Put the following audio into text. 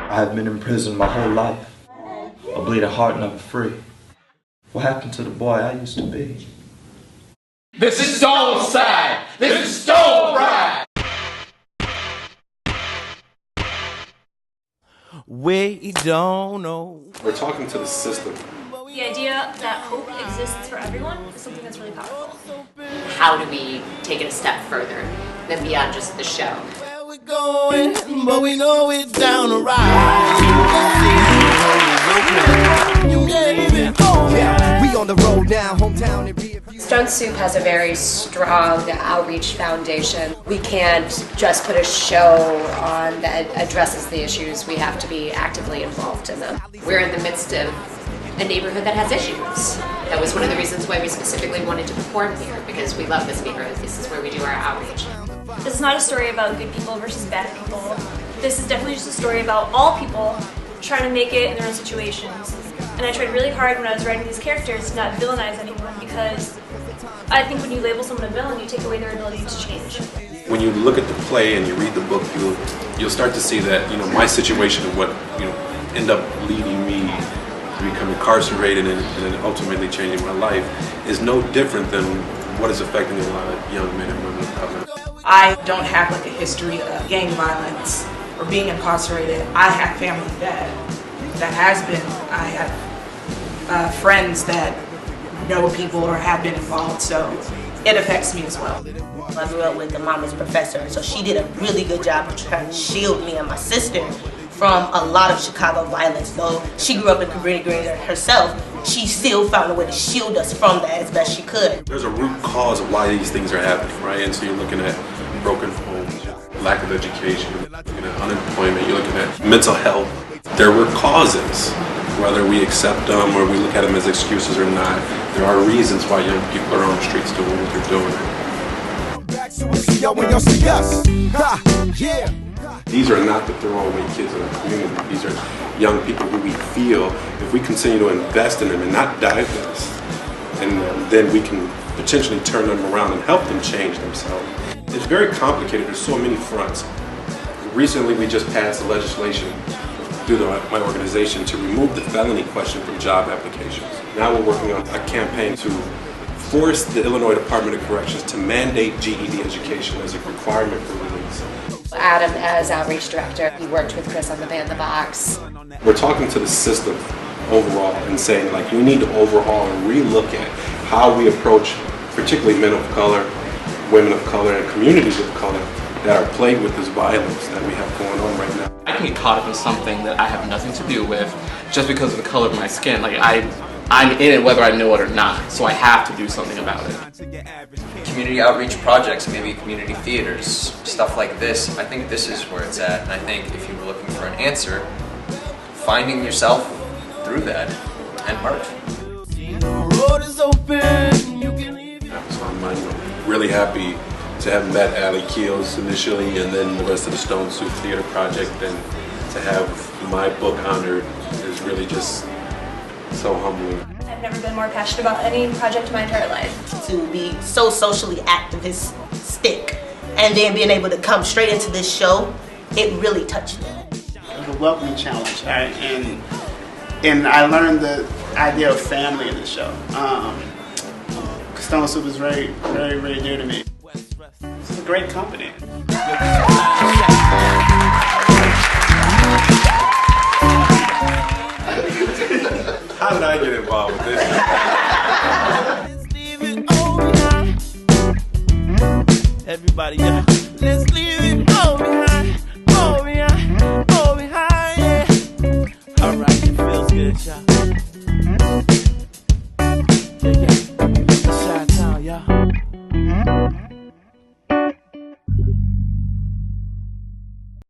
I have been in prison my whole life, a bleeding heart never free. What happened to the boy I used to be? This is Stone Side! This is Stone Pride! We don't know. We're talking to the system. The idea that hope exists for everyone is something that's really powerful. How do we take it a step further than beyond just the show? Where we're going, but we know it's down the ride. Yeah, we on the road now, hometown and Stone Soup has a very strong outreach foundation. We can't just put a show on that addresses the issues. We have to be actively involved in them. We're in the midst of a neighborhood that has issues. That was one of the reasons why we specifically wanted to perform here, because we love this neighborhood. This is where we do our outreach. This is not a story about good people versus bad people. This is definitely just a story about all people trying to make it in their own situations. And I tried really hard when I was writing these characters to not villainize anyone, because I think when you label someone a villain, you take away their ability to change. When you look at the play and you read the book, you'll start to see that, you know, my situation and what, you know, end up leading me to become incarcerated and then ultimately changing my life is no different than what is affecting a lot of young men and women of color. I don't have like a history of gang violence or being incarcerated. I have family that has been. I have friends that know people or have been involved, so it affects me as well. I grew up with a mama's professor, so she did a really good job of trying to shield me and my sister from a lot of Chicago violence. Though she grew up in Cabrini Green herself, she still found a way to shield us from that as best she could. There's a root cause of why these things are happening, right? And so you're looking at broken homes, lack of education, you're looking at unemployment, you're looking at mental health. There were causes, whether we accept them or we look at them as excuses or not. There are reasons why young people are on the streets doing what they're doing. These are not the throwaway kids in our community. These are young people who we feel, if we continue to invest in them and not divest, and then we can potentially turn them around and help them change themselves. It's very complicated. There's so many fronts. Recently, we just passed the legislation through my organization to remove the felony question from job applications. Now we're working on a campaign to force the Illinois Department of Corrections to mandate GED education as a requirement for release. Adam, as outreach director, he worked with Chris on the Band the Box. We're talking to the system overall and saying, like, we need to overhaul and relook at how we approach particularly men of color, women of color, and communities of color that are plagued with this violence that we have going on right now. I can get caught up in something that I have nothing to do with just because of the color of my skin. Like, I'm in it whether I know it or not, so I have to do something about it. Community outreach projects, maybe community theaters, stuff like this. I think this is where it's at, and I think if you were looking for an answer, finding yourself through that and art. So I'm really happy to have met Allie Keels initially, and then the rest of the Stone Soup Theater Project, and to have my book honored is really just so humbling. I've never been more passionate about any project in my entire life. To be so socially activistic and then being able to come straight into this show, it really touched me. It was a welcoming challenge, right? And I learned the idea of family in the show. Stone Soup is very, very, very dear to me. It's a great company. How did I get involved with this? Everybody, yeah. Let's leave it all behind, all behind, all behind, yeah. All right, it feels good, y'all.